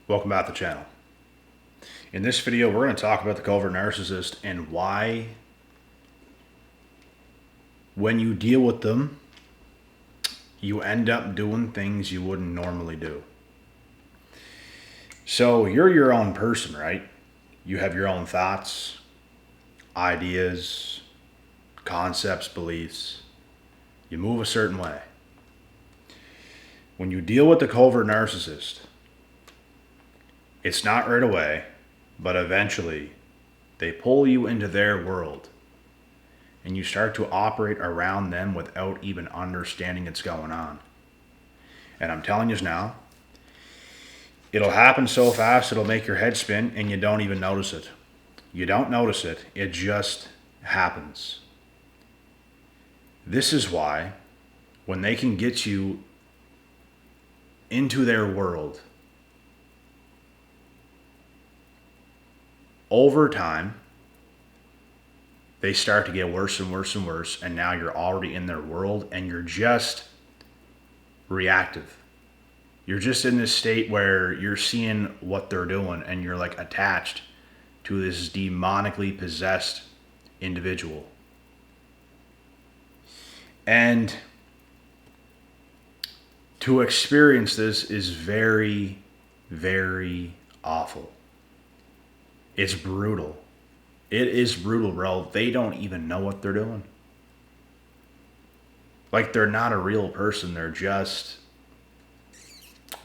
Welcome back to the channel. In this video, we're going to talk about the covert narcissist and why, when you deal with them, you end up doing things you wouldn't normally do. So you're your own person, right? You have your own thoughts, ideas, concepts, beliefs. You move a certain way. When you deal with the covert narcissist, it's not right away, but eventually they pull you into their world and you start to operate around them without even understanding what's going on. And I'm telling you now, it'll happen so fast it'll make your head spin and you don't even notice it. You don't notice it, it just happens. This is why when they can get you into their world, over time, they start to get worse and worse and worse, and now you're already in their world and you're just reactive. You're just in this state where you're seeing what they're doing and you're like attached to this demonically possessed individual. And to experience this is very, very awful. It's brutal. It is brutal, bro. They don't even know what they're doing. Like, they're not a real person. They're just,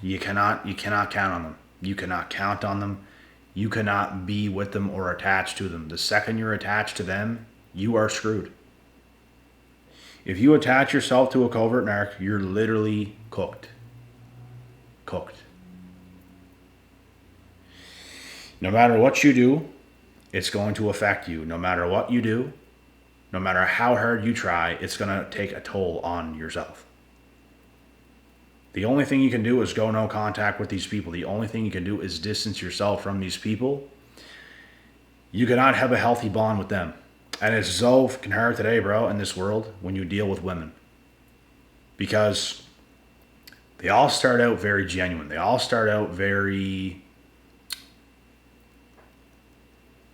you cannot count on them. You cannot count on them. You cannot be with them or attached to them. The second you're attached to them, you are screwed. If you attach yourself to a covert narc, you're literally cooked. Cooked. No matter what you do, it's going to affect you. No matter what you do, no matter how hard you try, it's going to take a toll on yourself. The only thing you can do is go no contact with these people. The only thing you can do is distance yourself from these people. You cannot have a healthy bond with them. And it's so fucking hard today, bro, in this world when you deal with women. Because they all start out very genuine. They all start out very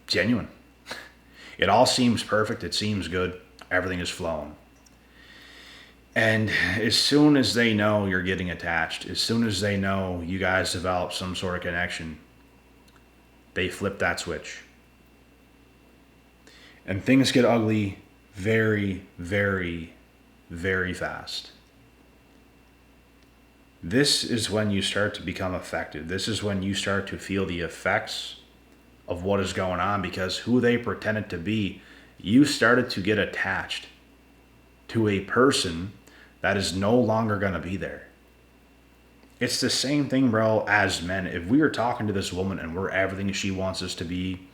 genuine. It all seems perfect. It seems good. Everything is flowing. And as soon as they know you're getting attached, as soon as they know you guys develop some sort of connection, they flip that switch. And things get ugly very, very, very fast. This is when you start to become affected. This is when you start to feel the effects of what is going on, because who they pretended to be, you started to get attached to a person that is no longer going to be there. It's the same thing, bro, as men. If we are talking to this woman and we're everything she wants us to be,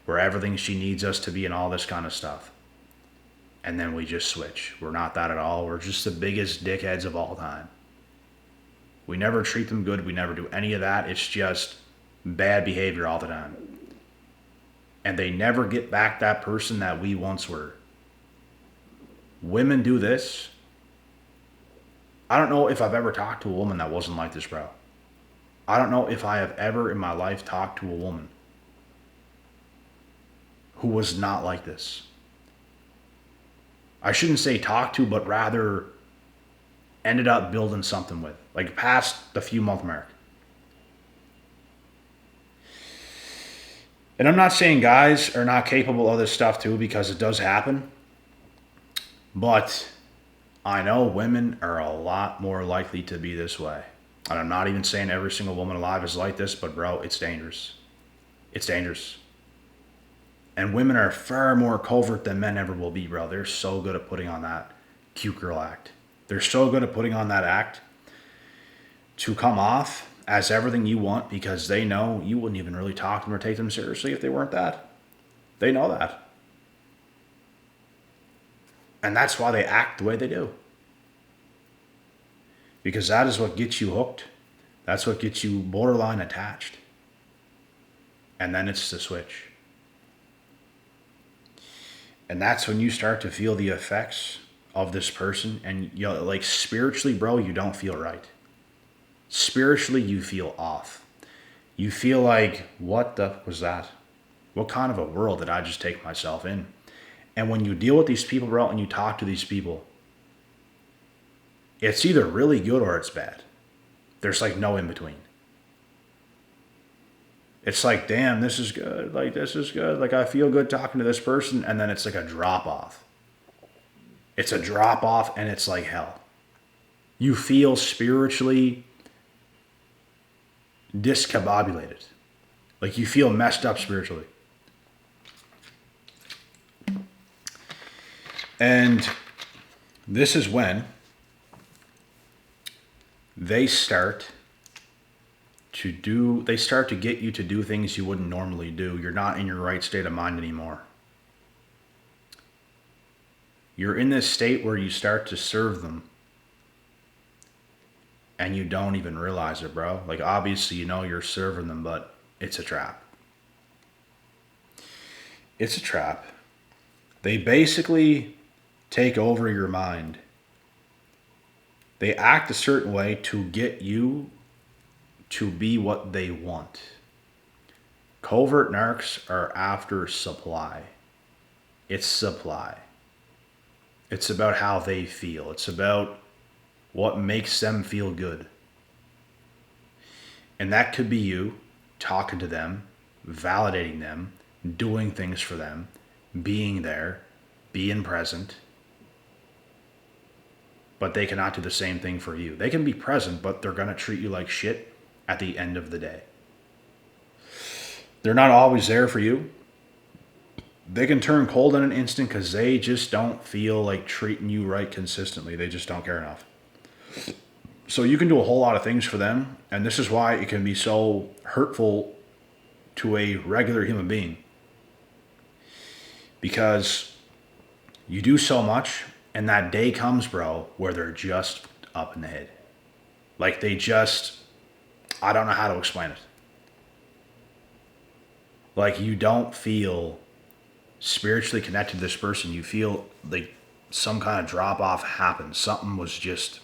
we're everything she needs us to be and all this kind of stuff, and then we just switch. We're not that at all. We're just the biggest dickheads of all time. We never treat them good. We never do any of that. It's just bad behavior all the time. And they never get back that person that we once were. Women do this. I don't know if I've ever talked to a woman that wasn't like this, bro. I don't know if I have ever in my life talked to a woman who was not like this. I shouldn't say talk to, but rather ended up building something with, like past the few month mark. And I'm not saying guys are not capable of this stuff too, because it does happen. But I know women are a lot more likely to be this way. And I'm not even saying every single woman alive is like this, but bro, it's dangerous. It's dangerous. And women are far more covert than men ever will be, bro. They're so good at putting on that cute girl act. They're so good at putting on that act to come off as everything you want, because they know you wouldn't even really talk to them or take them seriously if they weren't that. They know that. And that's why they act the way they do. Because that is what gets you hooked. That's what gets you borderline attached. And then it's the switch. And that's when you start to feel the effects of this person. And you know, like spiritually, bro, you don't feel right. Spiritually, you feel off. You feel like, what the was that? What kind of a world did I just take myself in? And when you deal with these people, bro, and you talk to these people, it's either really good or it's bad. There's like no in between. It's like, damn, this is good. Like, this is good. Like, I feel good talking to this person. And then it's like a drop off. It's a drop off and it's like hell. You feel spiritually discombobulated. Like, you feel messed up spiritually. And this is when they start to get you to do things you wouldn't normally do. You're not in your right state of mind anymore. You're in this state where you start to serve them and you don't even realize it, bro. Like, obviously, you know you're serving them, but it's a trap. It's a trap. They basically take over your mind. They act a certain way to get you to be what they want. Covert narcs are after supply. It's supply. It's about how they feel. It's about what makes them feel good. And that could be you talking to them, validating them, doing things for them, being there, being present. But they cannot do the same thing for you. They can be present, but they're going to treat you like shit at the end of the day. They're not always there for you. They can turn cold in an instant because they just don't feel like treating you right consistently. They just don't care enough. So you can do a whole lot of things for them, and this is why it can be so hurtful to a regular human being. Because you do so much, and that day comes, bro, where they're just up in the head. Like, they just, I don't know how to explain it. Like, you don't feel spiritually connected to this person. You feel like some kind of drop off happened. Something was just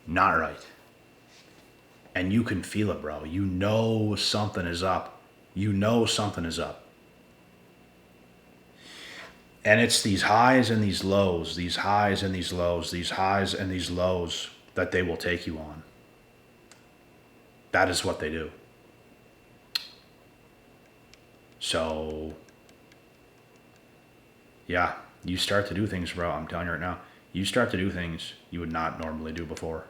not right. And you can feel it, bro. You know something is up. You know something is up. And it's these highs and these lows, these highs and these lows, these highs and these lows that they will take you on. That is what they do. So, yeah, you start to do things, bro. I'm telling you right now. You start to do things you would not normally do before.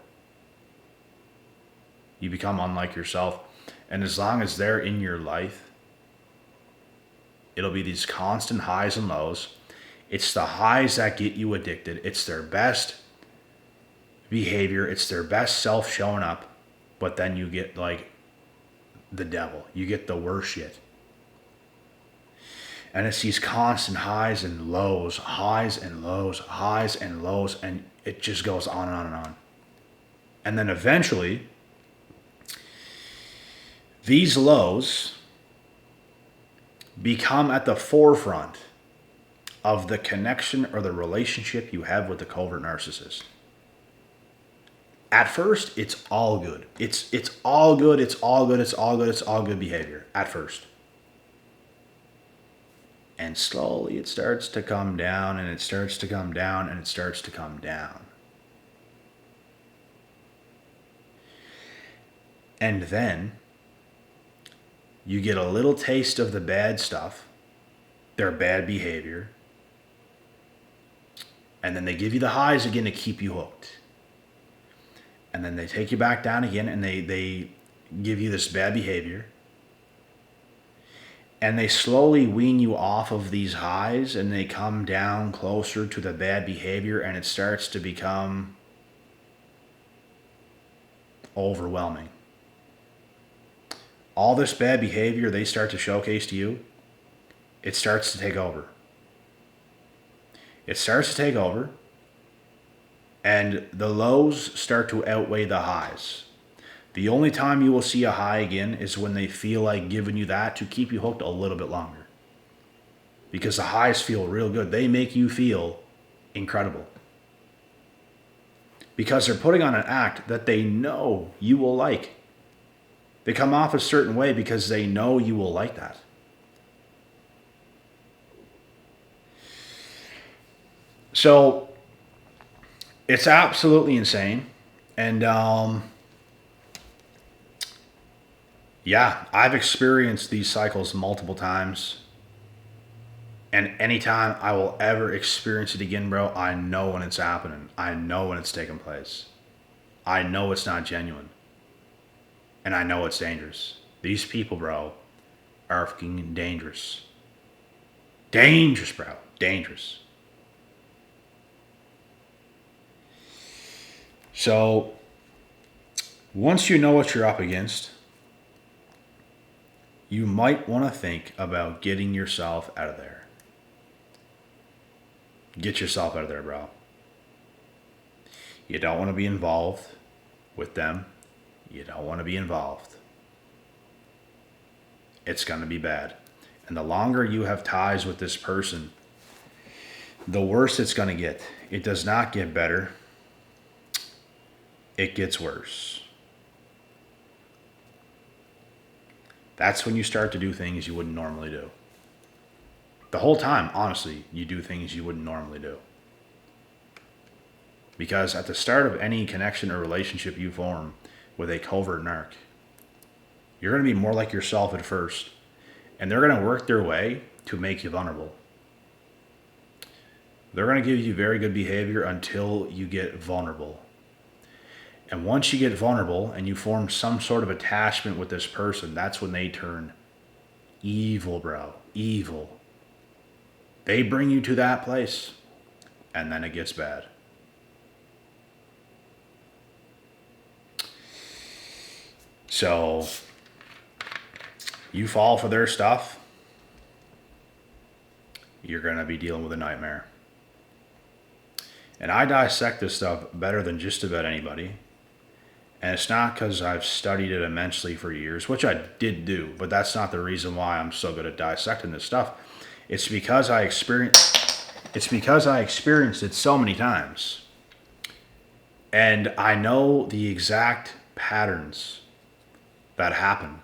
You become unlike yourself. And as long as they're in your life, it'll be these constant highs and lows. It's the highs that get you addicted. It's their best behavior. It's their best self showing up. But then you get like the devil. You get the worst shit. And it's these constant highs and lows, highs and lows, highs and lows. And it just goes on and on and on. And then eventually, these lows become at the forefront of the connection or the relationship you have with the covert narcissist. At first, it's all good. It's all good. It's all good. It's all good. It's all good behavior at first. And slowly it starts to come down, and it starts to come down, and it starts to come down. And then you get a little taste of the bad stuff, their bad behavior, and then they give you the highs again to keep you hooked. And then they take you back down again, and they give you this bad behavior. And they slowly wean you off of these highs, and they come down closer to the bad behavior, and it starts to become overwhelming. All this bad behavior they start to showcase to you, it starts to take over. It starts to take over, and the lows start to outweigh the highs. The only time you will see a high again is when they feel like giving you that to keep you hooked a little bit longer. Because the highs feel real good. They make you feel incredible. Because they're putting on an act that they know you will like. They come off a certain way because they know you will like that. So it's absolutely insane. And yeah, I've experienced these cycles multiple times. And anytime I will ever experience it again, bro, I know when it's happening. I know when it's taking place. I know it's not genuine. And I know it's dangerous. These people, bro, are fucking dangerous. Dangerous, bro. Dangerous. So, once you know what you're up against, you might want to think about getting yourself out of there. Get yourself out of there, bro. You don't want to be involved with them. You don't want to be involved. It's going to be bad. And the longer you have ties with this person, the worse it's going to get. It does not get better. It gets worse. That's when you start to do things you wouldn't normally do. The whole time, honestly, you do things you wouldn't normally do. Because at the start of any connection or relationship you form with a covert narc, you're going to be more like yourself at first. And they're going to work their way to make you vulnerable. They're going to give you very good behavior until you get vulnerable. And once you get vulnerable and you form some sort of attachment with this person, that's when they turn evil, bro. Evil. They bring you to that place, and then it gets bad. So, you fall for their stuff, you're going to be dealing with a nightmare. And I dissect this stuff better than just about anybody. And it's not because I've studied it immensely for years, which I did do, but that's not the reason why I'm so good at dissecting this stuff. It's because I experienced it so many times. And I know the exact patterns that happen.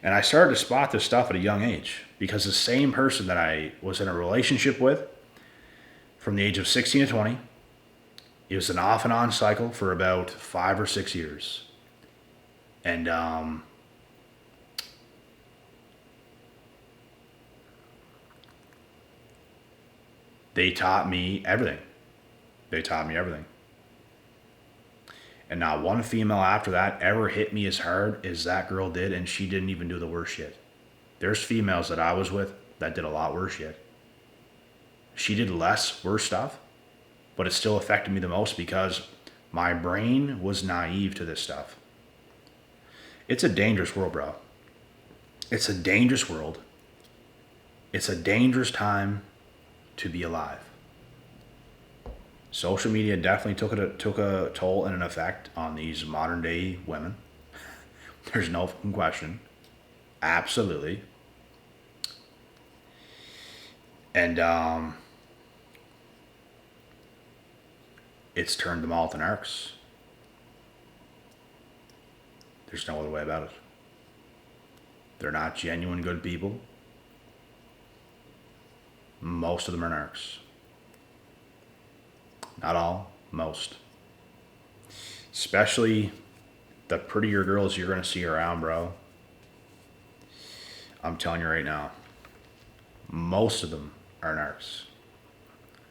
And I started to spot this stuff at a young age because the same person that I was in a relationship with from the age of 16 to 20, it was an off and on cycle for about 5 or 6 years. And they taught me everything. And not one female after that ever hit me as hard as that girl did, and she didn't even do the worst shit. There's females that I was with that did a lot worse shit. She did less worse stuff, but it still affected me the most because my brain was naive to this stuff. It's a dangerous world, bro. It's a dangerous world. It's a dangerous time to be alive. Social media definitely took a toll and an effect on these modern day women. There's no fucking question. Absolutely. And it's turned them all to narcs. There's no other way about it. They're not genuine good people. Most of them are narcs. Not all, most. Especially the prettier girls you're going to see around, bro. I'm telling you right now, most of them are narcs.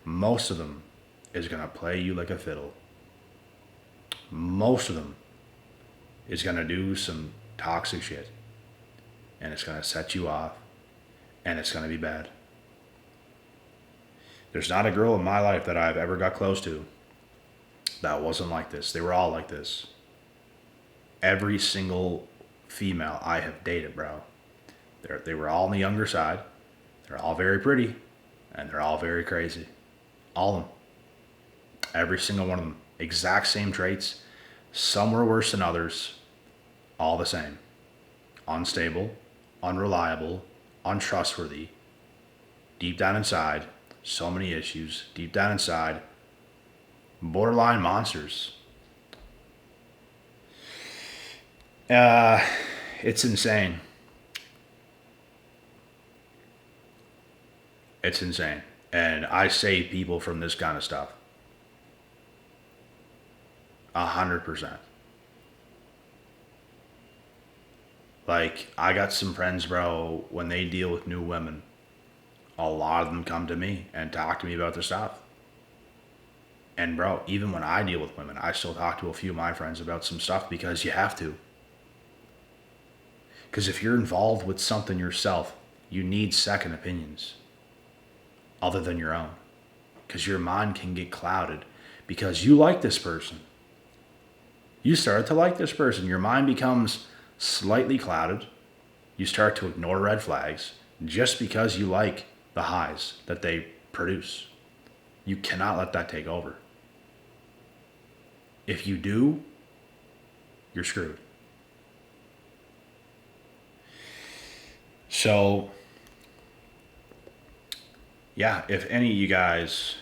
Most of them is going to play you like a fiddle. Most of them is going to do some toxic shit. And it's going to set you off. And it's going to be bad. There's not a girl in my life that I've ever got close to that wasn't like this. They were all like this. Every single female I have dated, bro. They were all on the younger side. They're all very pretty. And they're all very crazy. All of them. Every single one of them. Exact same traits. Some were worse than others. All the same. Unstable. Unreliable. Untrustworthy. Deep down inside. So many issues deep down inside. Borderline monsters. It's insane. It's insane. And I save people from this kind of stuff. 100%. Like, I got some friends, bro, when they deal with new women, a lot of them come to me and talk to me about their stuff. And, bro, even when I deal with women, I still talk to a few of my friends about some stuff because you have to. Because if you're involved with something yourself, you need second opinions other than your own. Because your mind can get clouded because you like this person. You start to like this person. Your mind becomes slightly clouded. You start to ignore red flags just because you like the highs that they produce. You cannot let that take over. If you do, you're screwed. So, yeah, if any of you guys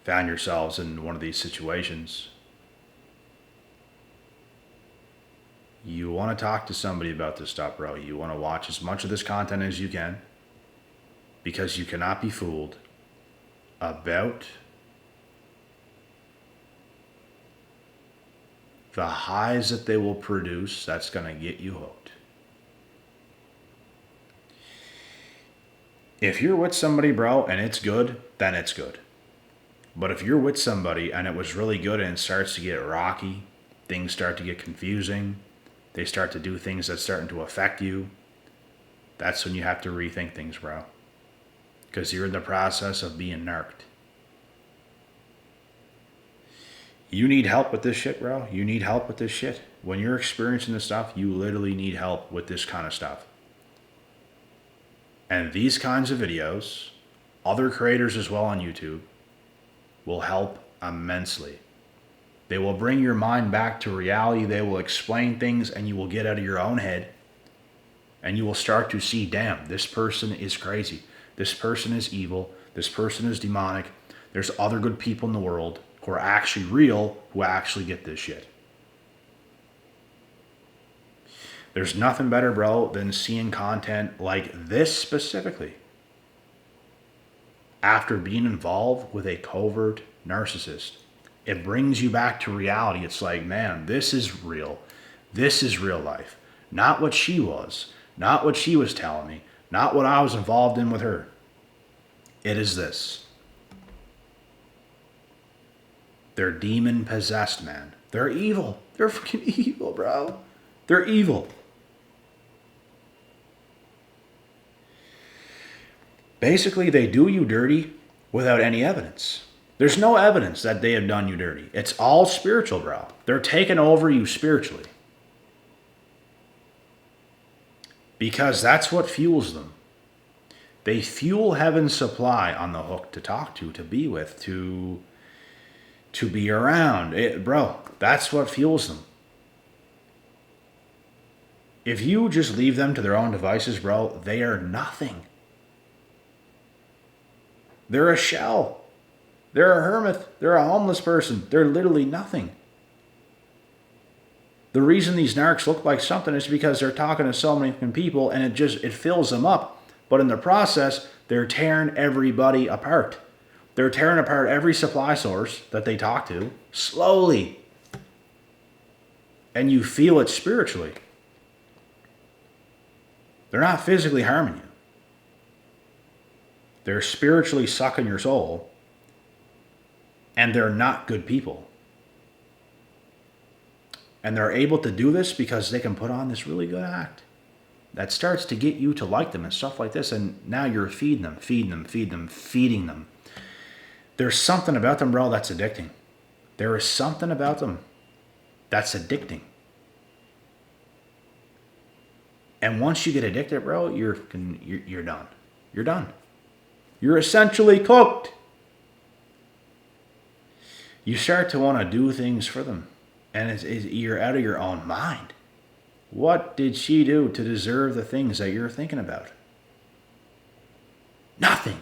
found yourselves in one of these situations, you want to talk to somebody about this stuff, bro. You want to watch as much of this content as you can because you cannot be fooled about the highs that they will produce. That's going to get you hooked. If you're with somebody, bro, and it's good, then it's good. But if you're with somebody and it was really good and it starts to get rocky, things start to get confusing, they start to do things that's starting to affect you, that's when you have to rethink things, bro. Because you're in the process of being narked. You need help with this shit, bro. You need help with this shit. When you're experiencing this stuff, you literally need help with this kind of stuff. And these kinds of videos, other creators as well on YouTube, will help immensely. They will bring your mind back to reality. They will explain things and you will get out of your own head. And you will start to see, damn, this person is crazy. This person is evil. This person is demonic. There's other good people in the world who are actually real, who actually get this shit. There's nothing better, bro, than seeing content like this specifically. After being involved with a covert narcissist, it brings you back to reality. It's like, man, this is real. This is real life. Not what she was. Not what she was telling me. Not what I was involved in with her. It is this. They're demon possessed, man. They're evil. They're freaking evil, bro. They're evil. Basically, they do you dirty without any evidence. There's no evidence that they have done you dirty. It's all spiritual, bro. They're taking over you spiritually. Because that's what fuels them. They fuel heaven's supply on the hook to talk to be with, to be around. Bro, that's what fuels them. If you just leave them to their own devices, bro, they are nothing. They're a shell. They're a hermit. They're a homeless person. They're literally nothing. The reason these narcs look like something is because they're talking to so many people and it fills them up. But in the process, they're tearing everybody apart. They're tearing apart every supply source that they talk to slowly. And you feel it spiritually. They're not physically harming you. They're spiritually sucking your soul. And they're not good people. And they're able to do this because they can put on this really good act that starts to get you to like them and stuff like this. And now you're feeding them. There's something about them, bro, that's addicting. There is something about them that's addicting. And once you get addicted, bro, you're done. You're done. You're essentially cooked. You start to want to do things for them. And you're out of your own mind. What did she do to deserve the things that you're thinking about? Nothing.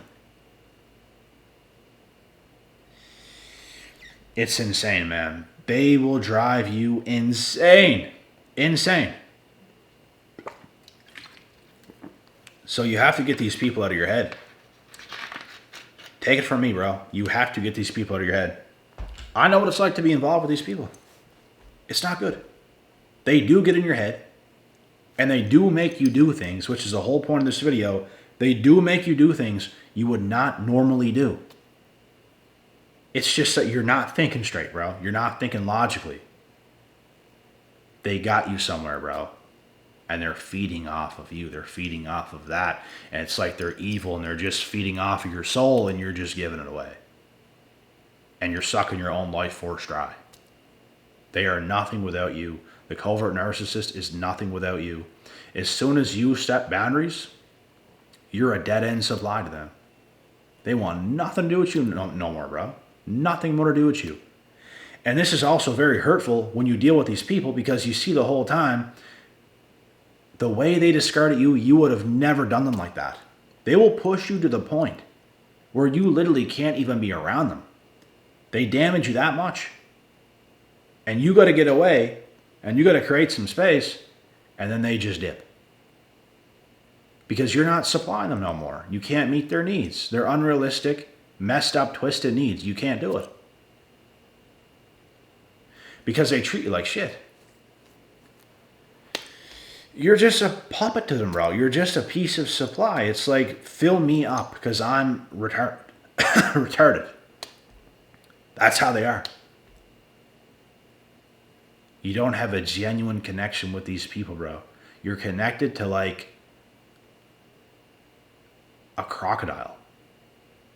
It's insane, man. They will drive you insane. Insane. So you have to get these people out of your head. Take it from me, bro. You have to get these people out of your head. I know what it's like to be involved with these people. It's not good. They do get in your head, and they do make you do things, which is the whole point of this video. They do make you do things you would not normally do. It's just that you're not thinking straight, bro. You're not thinking logically. They got you somewhere, bro. And they're feeding off of you. They're feeding off of that. And it's like they're evil and they're just feeding off of your soul and you're just giving it away. And you're sucking your own life force dry. They are nothing without you. The covert narcissist is nothing without you. As soon as you set boundaries, you're a dead-end supply to them. They want nothing to do with you no more, bro. Nothing more to do with you. And this is also very hurtful when you deal with these people because you see the whole time, the way they discarded you, you would have never done them like that. They will push you to the point where you literally can't even be around them. They damage you that much. And you got to get away and you got to create some space and then they just dip. Because you're not supplying them no more. You can't meet their needs. They're unrealistic, messed up, twisted needs. You can't do it. Because they treat you like shit. You're just a puppet to them, bro. You're just a piece of supply. It's like, fill me up because I'm retarded. That's how they are. You don't have a genuine connection with these people, bro. You're connected to like a crocodile.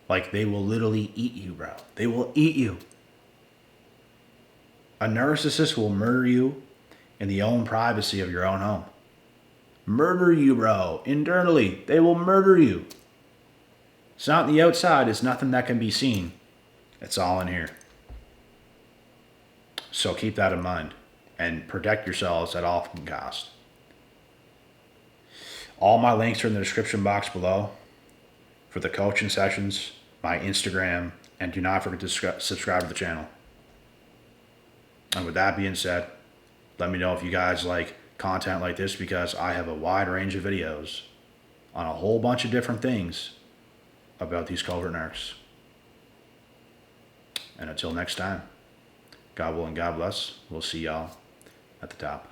Like they will literally eat you, bro. They will eat you. A narcissist will murder you in the own privacy of your own home. Murder you, bro. Internally, they will murder you. It's not on the outside. It's nothing that can be seen. It's all in here. So keep that in mind and protect yourselves at all costs. All my links are in the description box below for the coaching sessions, my Instagram, and do not forget to subscribe to the channel. And with that being said, let me know if you guys like content like this because I have a wide range of videos on a whole bunch of different things about these covert narcs. And until next time, God willing, God bless. We'll see y'all at the top.